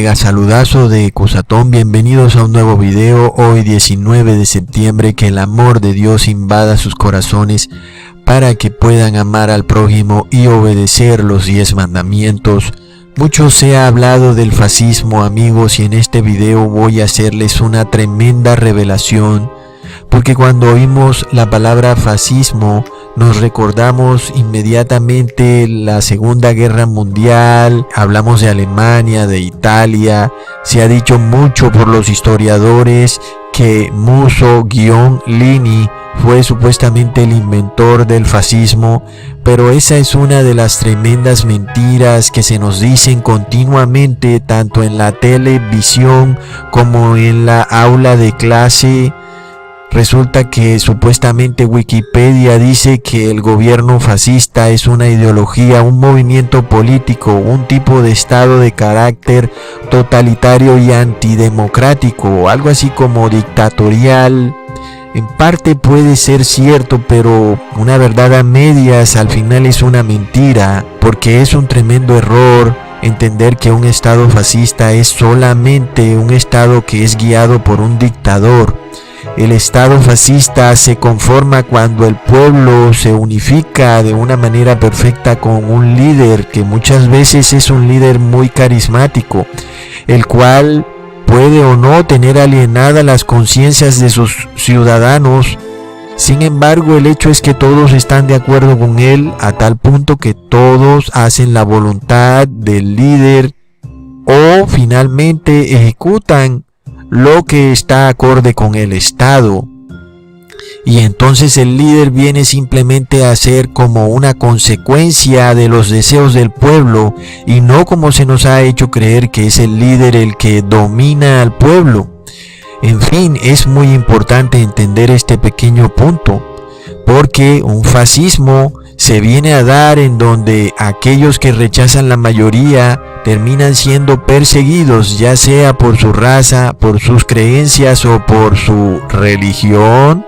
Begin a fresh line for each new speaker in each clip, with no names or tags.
mega saludazo de Cusatón. Bienvenidos a un nuevo video. Hoy 19 de septiembre, que el amor de Dios invada sus corazones para que puedan amar al prójimo y obedecer los 10 mandamientos. Mucho se ha hablado del fascismo, amigos, y en este video voy a hacerles una tremenda revelación, porque cuando oímos la palabra fascismo nos recordamos inmediatamente la Segunda Guerra Mundial, hablamos de Alemania, de Italia. Se ha dicho mucho por los historiadores que Mussolini fue supuestamente el inventor del fascismo, pero esa es una de las tremendas mentiras que se nos dicen continuamente, tanto en la televisión como en la aula de clase. Resulta que supuestamente Wikipedia dice que el gobierno fascista es una ideología, un movimiento político, un tipo de estado de carácter totalitario y antidemocrático, algo así como dictatorial. En parte puede ser cierto, pero una verdad a medias al final es una mentira, porque es un tremendo error entender que un estado fascista es solamente un estado que es guiado por un dictador. El estado fascista se conforma cuando el pueblo se unifica de una manera perfecta con un líder, que muchas veces es un líder muy carismático, el cual puede o no tener alienadas las conciencias de sus ciudadanos. Sin embargo, el hecho es que todos están de acuerdo con él, a tal punto que todos hacen la voluntad del líder o finalmente ejecutan lo que está acorde con el Estado. Y entonces el líder viene simplemente a ser como una consecuencia de los deseos del pueblo, y no como se nos ha hecho creer que es el líder el que domina al pueblo. En fin, es muy importante entender este pequeño punto, porque un fascismo se viene a dar en donde aquellos que rechazan la mayoría terminan siendo perseguidos, ya sea por su raza, por sus creencias o por su religión.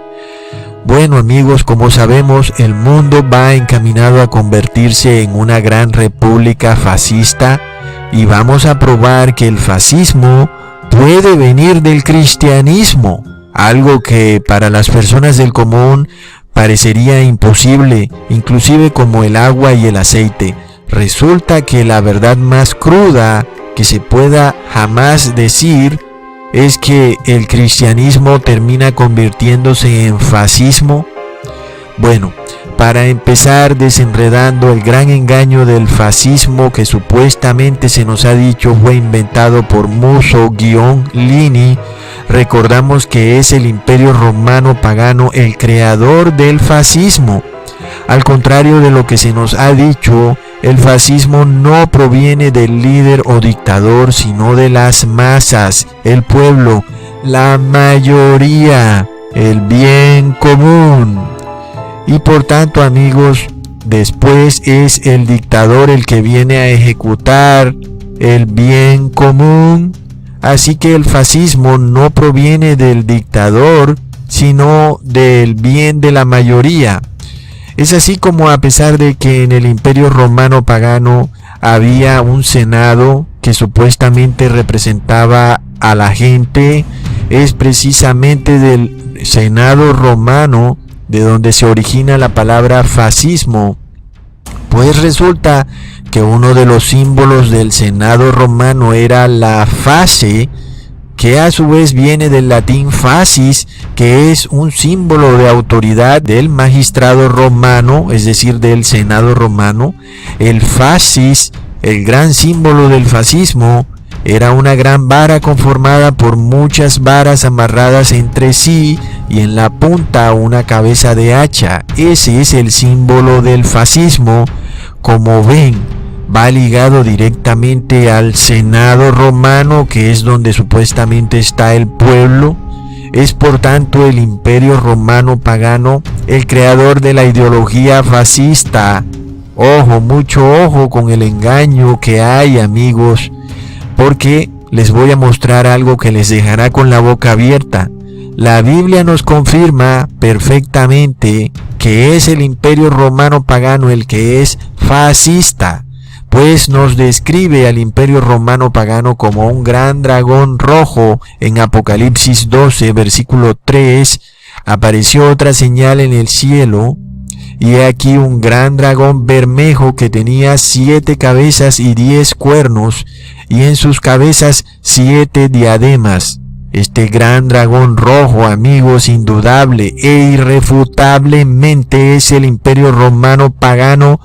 Bueno, amigos, como sabemos, el mundo va encaminado a convertirse en una gran república fascista, y vamos a probar que el fascismo puede venir del cristianismo, algo que para las personas del común parecería imposible, inclusive como el agua y el aceite. Resulta que la verdad más cruda que se pueda jamás decir es que el cristianismo termina convirtiéndose en fascismo. Bueno, para empezar desenredando el gran engaño del fascismo, que supuestamente se nos ha dicho fue inventado por Mussolini, recordamos que es el Imperio Romano Pagano el creador del fascismo. Al contrario de lo que se nos ha dicho, el fascismo no proviene del líder o dictador, sino de las masas, el pueblo, la mayoría, el bien común. Y por tanto, amigos, después es el dictador el que viene a ejecutar el bien común. Así que el fascismo no proviene del dictador, sino del bien de la mayoría. Es así como, a pesar de que en el Imperio Romano Pagano había un senado que supuestamente representaba a la gente, es precisamente del senado romano de donde se origina la palabra fascismo. Pues resulta que uno de los símbolos del senado romano era la fase, que a su vez viene del latín fascis, que es un símbolo de autoridad del magistrado romano, es decir, del senado romano. El fascis, el gran símbolo del fascismo, era una gran vara conformada por muchas varas amarradas entre sí y en la punta una cabeza de hacha. Ese es el símbolo del fascismo. Como ven, va ligado directamente al Senado romano, que es donde supuestamente está el pueblo. Es por tanto el Imperio Romano Pagano el creador de la ideología fascista. Ojo, mucho ojo con el engaño que hay, amigos, porque les voy a mostrar algo que les dejará con la boca abierta. La Biblia nos confirma perfectamente que es el Imperio Romano Pagano el que es fascista. pues nos describe al imperio romano pagano como un gran dragón rojo. En Apocalipsis 12, versículo 3, apareció otra señal en el cielo, y he aquí un gran dragón bermejo que tenía 7 cabezas y 10 cuernos, y en sus cabezas 7 diademas. Este gran dragón rojo, amigos, indudable e irrefutablemente es el imperio romano pagano,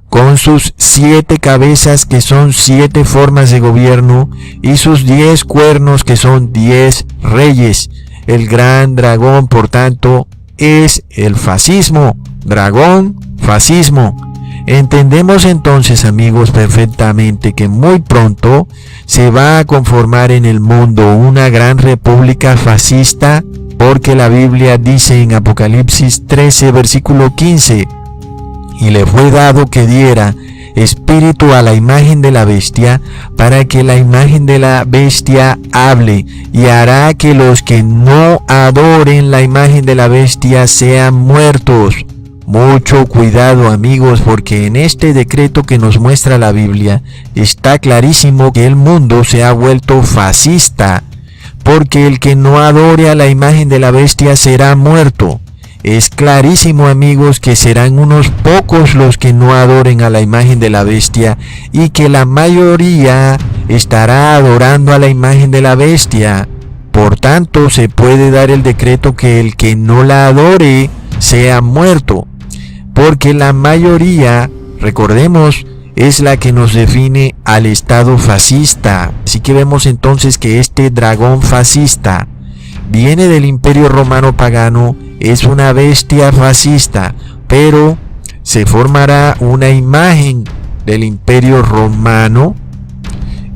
con sus 7 cabezas que son 7 formas de gobierno y sus 10 cuernos que son 10 reyes. El gran dragón, por tanto, es el fascismo. Dragón, fascismo. Entendemos entonces, amigos, perfectamente que muy pronto se va a conformar en el mundo una gran república fascista, porque la Biblia dice en Apocalipsis 13, versículo 15, y le fue dado que diera espíritu a la imagen de la bestia, para que la imagen de la bestia hable, y hará que los que no adoren la imagen de la bestia sean muertos. Mucho cuidado, amigos, porque en este decreto que nos muestra la Biblia está clarísimo que el mundo se ha vuelto fascista, porque el que no adore a la imagen de la bestia será muerto. Es clarísimo, amigos, que serán unos pocos los que no adoren a la imagen de la bestia, y que la mayoría estará adorando a la imagen de la bestia. Por tanto, se puede dar el decreto que el que no la adore sea muerto, porque la mayoría, recordemos, es la que nos define al Estado fascista. Así que vemos entonces que este dragón fascista viene del imperio romano pagano, es una bestia fascista, pero se formará una imagen del imperio romano,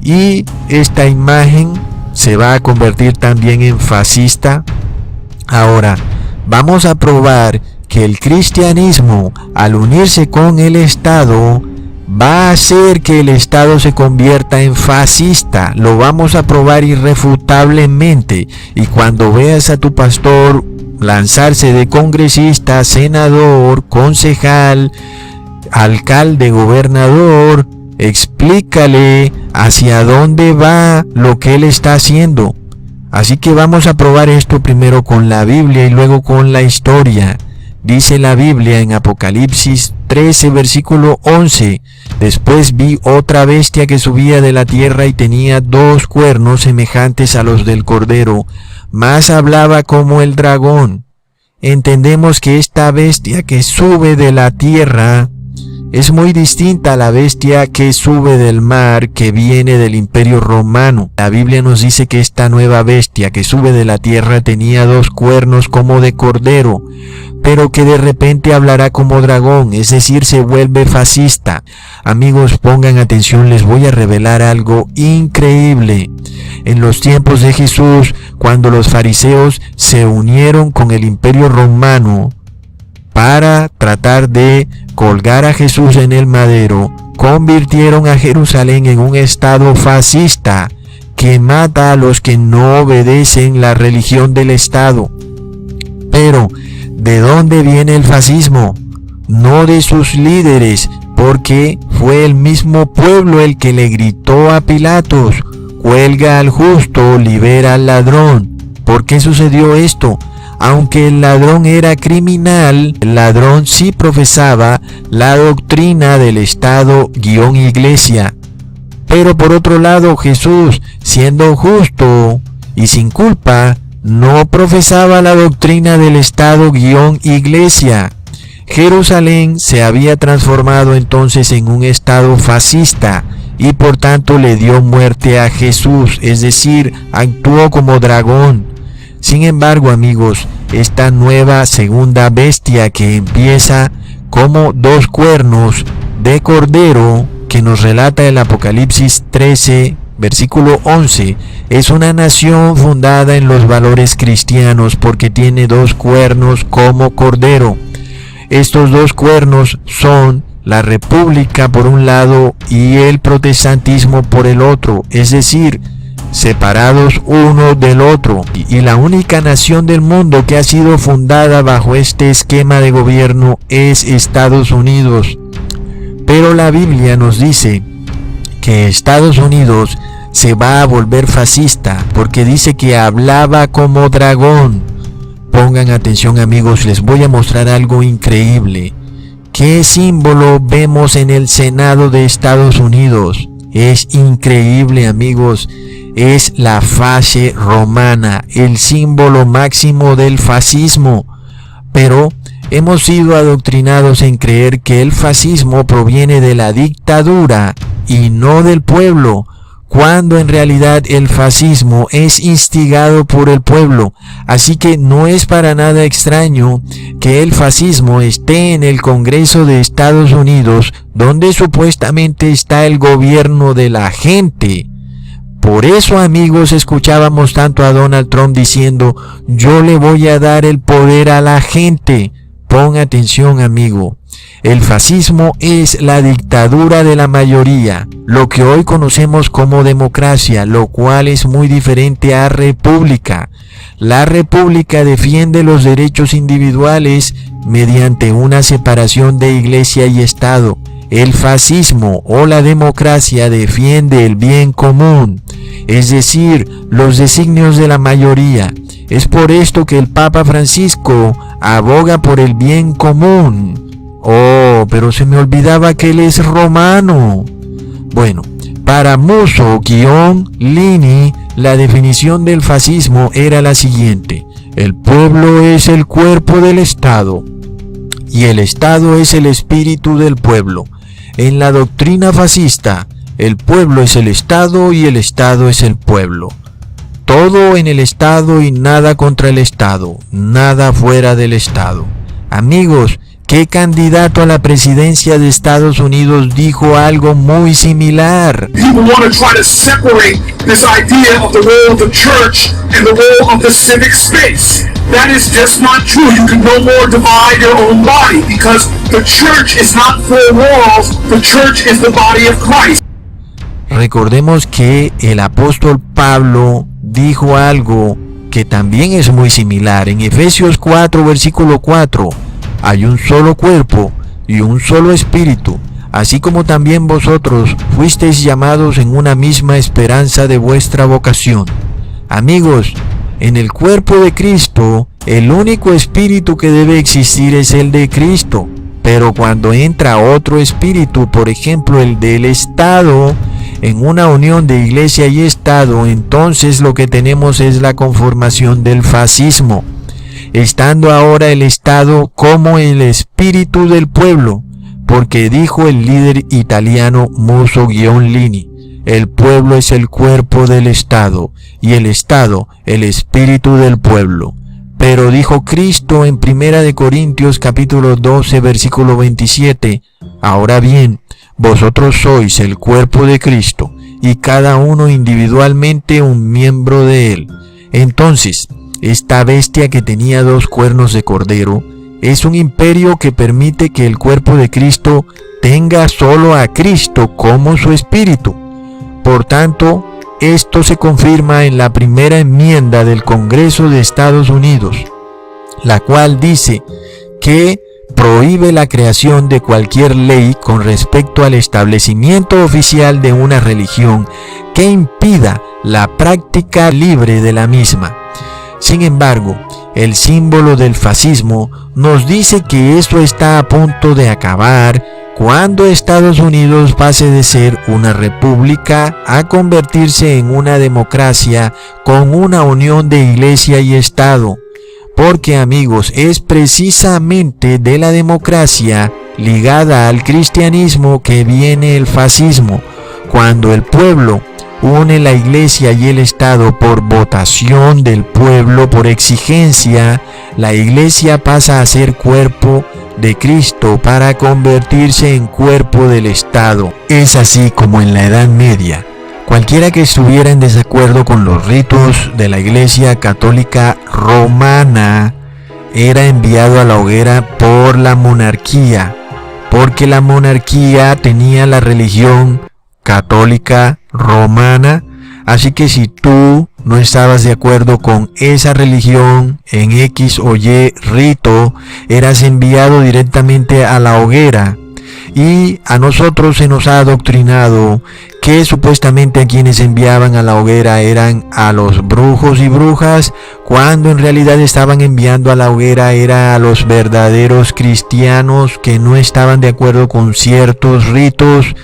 y esta imagen se va a convertir también en fascista. Ahora, vamos a probar que el cristianismo, al unirse con el Estado, va a hacer que el Estado se convierta en fascista. Lo vamos a probar irrefutablemente. Y cuando veas a tu pastor lanzarse de congresista, senador, concejal, alcalde, gobernador, explícale hacia dónde va lo que él está haciendo. Así que vamos a probar esto primero con la Biblia y luego con la historia. Dice la Biblia en Apocalipsis 13, versículo 11, después vi otra bestia que subía de la tierra y tenía 2 cuernos semejantes a los del cordero, mas hablaba como el dragón. Entendemos que esta bestia que sube de la tierra es muy distinta a la bestia que sube del mar, que viene del imperio romano. La Biblia nos dice que esta nueva bestia que sube de la tierra tenía 2 cuernos como de cordero, pero que de repente hablará como dragón, es decir, se vuelve fascista. Amigos, pongan atención, les voy a revelar algo increíble. En los tiempos de Jesús, cuando los fariseos se unieron con el imperio romano para tratar de colgar a Jesús en el madero, convirtieron a Jerusalén en un estado fascista que mata a los que no obedecen la religión del Estado. Pero, ¿de dónde viene el fascismo? No de sus líderes, porque fue el mismo pueblo el que le gritó a Pilatos: cuelga al justo, libera al ladrón. ¿Por qué sucedió esto? Aunque el ladrón era criminal, el ladrón sí profesaba la doctrina del Estado-Iglesia. Pero por otro lado, Jesús, siendo justo y sin culpa, no profesaba la doctrina del Estado-Iglesia. Jerusalén se había transformado entonces en un estado fascista y por tanto le dio muerte a Jesús, es decir, actuó como dragón. Sin embargo, amigos, esta nueva segunda bestia que empieza como 2 cuernos de cordero, que nos relata el Apocalipsis 13, versículo 11, es una nación fundada en los valores cristianos porque tiene 2 cuernos como cordero. Estos 2 cuernos son la república por un lado y el protestantismo por el otro, es decir, separados uno del otro, y la única nación del mundo que ha sido fundada bajo este esquema de gobierno es Estados Unidos. Pero la Biblia nos dice que Estados Unidos se va a volver fascista porque dice que hablaba como dragón. Pongan atención, amigos, les voy a mostrar algo increíble. ¿Qué símbolo vemos en el Senado de Estados Unidos? Es increíble, amigos. Es la fase romana, el símbolo máximo del fascismo. Pero hemos sido adoctrinados en creer que el fascismo proviene de la dictadura y no del pueblo, cuando en realidad el fascismo es instigado por el pueblo. Así que no es para nada extraño que el fascismo esté en el Congreso de Estados Unidos, donde supuestamente está el gobierno de la gente. Por eso, amigos, escuchábamos tanto a Donald Trump diciendo: yo le voy a dar el poder a la gente. Pon atención, amigo. El fascismo es la dictadura de la mayoría, lo que hoy conocemos como democracia, lo cual es muy diferente a república. La república defiende los derechos individuales mediante una separación de iglesia y Estado. El fascismo o la democracia defiende el bien común, es decir, los designios de la mayoría. Es por esto que el Papa Francisco aboga por el bien común. Oh, pero se me olvidaba que él es romano. Bueno, para Mussolini, la definición del fascismo era la siguiente: el pueblo es el cuerpo del Estado y el Estado es el espíritu del pueblo. En la doctrina fascista, el pueblo es el Estado y el Estado es el pueblo. Todo en el Estado y nada contra el Estado, nada fuera del Estado. Amigos, ¿qué candidato a la presidencia de Estados Unidos dijo algo muy similar?
People want to try to separate this idea of the role of the church and the role of the civic space. That is just not true. You can no more divide your own body because the church is not four walls. The church is the body of Christ.
Recordemos que el apóstol Pablo dijo algo que también es muy similar. En Efesios 4, versículo 4, hay un solo cuerpo y un solo espíritu, así como también vosotros fuisteis llamados en una misma esperanza de vuestra vocación. Amigos, en el cuerpo de Cristo, el único espíritu que debe existir es el de Cristo. Pero cuando entra otro espíritu, por ejemplo el del Estado, en una unión de iglesia y Estado, entonces lo que tenemos es la conformación del fascismo, estando ahora el Estado como el espíritu del pueblo, porque dijo el líder italiano Mussolini: el pueblo es el cuerpo del Estado y el Estado el espíritu del pueblo. Pero dijo Cristo en 1 Corintios capítulo 12 versículo 27, ahora bien, vosotros sois el cuerpo de Cristo y cada uno individualmente un miembro de él. Entonces, esta bestia que tenía 2 cuernos de cordero es un imperio que permite que el cuerpo de Cristo tenga solo a Cristo como su espíritu. Por tanto, esto se confirma en la primera enmienda del Congreso de Estados Unidos, la cual dice que prohíbe la creación de cualquier ley con respecto al establecimiento oficial de una religión que impida la práctica libre de la misma. Sin embargo, el símbolo del fascismo nos dice que esto está a punto de acabar cuando Estados Unidos pase de ser una república a convertirse en una democracia con una unión de iglesia y Estado. Porque, amigos, es precisamente de la democracia ligada al cristianismo que viene el fascismo, cuando el pueblo une la iglesia y el Estado por votación del pueblo, por exigencia. La iglesia pasa a ser cuerpo de Cristo para convertirse en cuerpo del Estado. Es así como en la Edad Media, cualquiera que estuviera en desacuerdo con los ritos de la Iglesia Católica Romana era enviado a la hoguera por la monarquía, porque la monarquía tenía la religión católica romana. Así que si tú no estabas de acuerdo con esa religión en X o Y rito, eras enviado directamente a la hoguera. Y a nosotros se nos ha adoctrinado que supuestamente a quienes enviaban a la hoguera eran a los brujos y brujas, cuando en realidad estaban enviando a la hoguera era a los verdaderos cristianos que no estaban de acuerdo con ciertos ritos.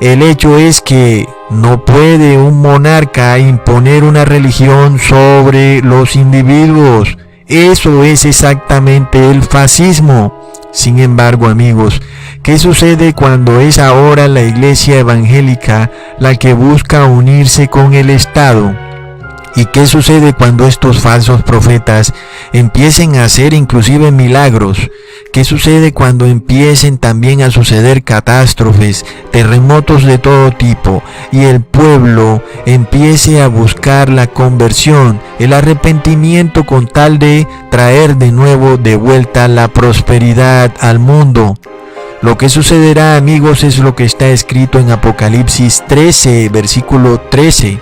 El hecho es que no puede un monarca imponer una religión sobre los individuos. Eso es exactamente el fascismo. Sin embargo, amigos, ¿qué sucede cuando es ahora la iglesia evangélica la que busca unirse con el Estado? ¿Y qué sucede cuando estos falsos profetas empiecen a hacer inclusive milagros? ¿Qué sucede cuando empiecen también a suceder catástrofes, terremotos de todo tipo, y el pueblo empiece a buscar la conversión, el arrepentimiento con tal de traer de nuevo de vuelta la prosperidad al mundo? Lo que sucederá, amigos, es lo que está escrito en Apocalipsis 13, versículo 13.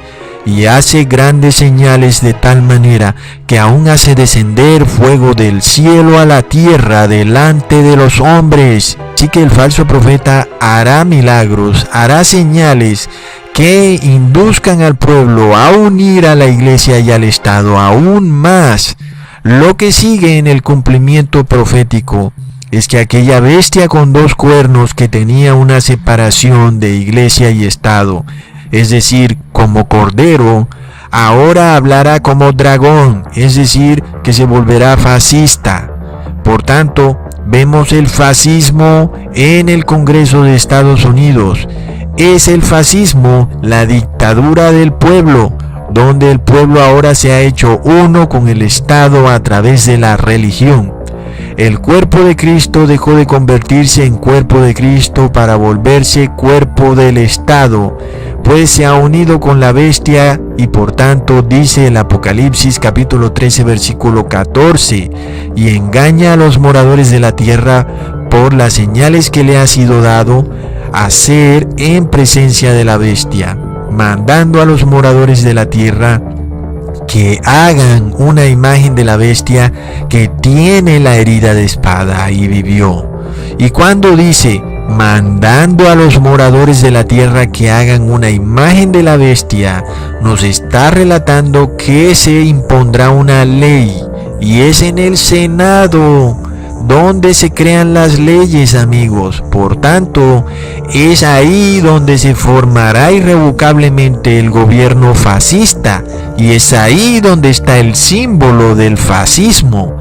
Y hace grandes señales de tal manera que aún hace descender fuego del cielo a la tierra delante de los hombres. Así que el falso profeta hará milagros, hará señales que induzcan al pueblo a unir a la iglesia y al Estado aún más. Lo que sigue en el cumplimiento profético es que aquella bestia con 2 cuernos que tenía una separación de iglesia y Estado, es decir, como cordero, ahora hablará como dragón, es decir, que se volverá fascista. Por tanto, vemos el fascismo en el Congreso de Estados Unidos. Es el fascismo la dictadura del pueblo, donde el pueblo ahora se ha hecho uno con el Estado a través de la religión. El cuerpo de Cristo dejó de convertirse en cuerpo de Cristo para volverse cuerpo del Estado, pues se ha unido con la bestia y por tanto dice el Apocalipsis capítulo 13 versículo 14, y engaña a los moradores de la tierra por las señales que le ha sido dado hacer en presencia de la bestia, mandando a los moradores de la tierra que hagan una imagen de la bestia que tiene la herida de espada y vivió. Y cuando dice mandando a los moradores de la tierra que hagan una imagen de la bestia, nos está relatando que se impondrá una ley, y es en el Senado donde se crean las leyes, amigos. Por tanto, es ahí donde se formará irrevocablemente el gobierno fascista, y es ahí donde está el símbolo del fascismo.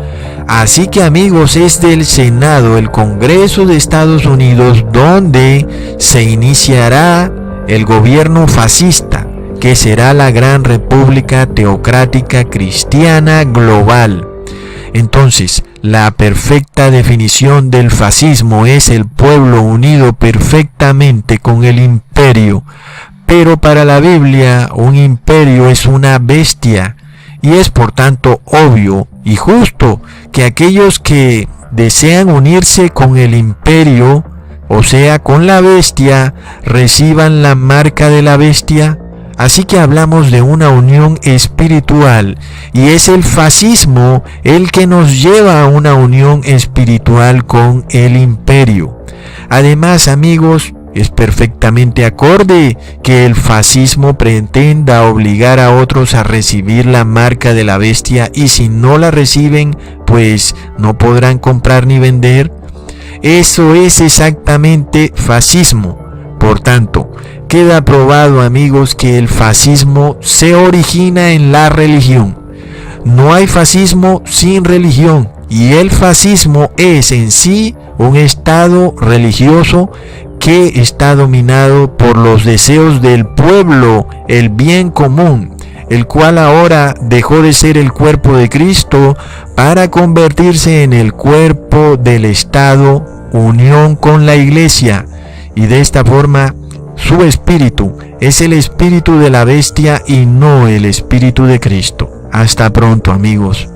Así que, amigos, es del Senado, el Congreso de Estados Unidos, donde se iniciará el gobierno fascista, que será la gran república teocrática cristiana global. Entonces, la perfecta definición del fascismo es el pueblo unido perfectamente con el imperio. Pero para la Biblia, un imperio es una bestia, y es por tanto obvio y justo que aquellos que desean unirse con el imperio, o sea, con la bestia, reciban la marca de la bestia. Así que hablamos de una unión espiritual, y es el fascismo el que nos lleva a una unión espiritual con el imperio. Además, amigos, es perfectamente acorde que el fascismo pretenda obligar a otros a recibir la marca de la bestia, y si no la reciben, pues no podrán comprar ni vender. Eso es exactamente fascismo. Por tanto, queda probado, amigos, que el fascismo se origina en la religión. No hay fascismo sin religión, y el fascismo es en sí un estado religioso que está dominado por los deseos del pueblo, el bien común, el cual ahora dejó de ser el cuerpo de Cristo para convertirse en el cuerpo del Estado, unión con la iglesia, y de esta forma su espíritu es el espíritu de la bestia y no el espíritu de Cristo. Hasta pronto, amigos.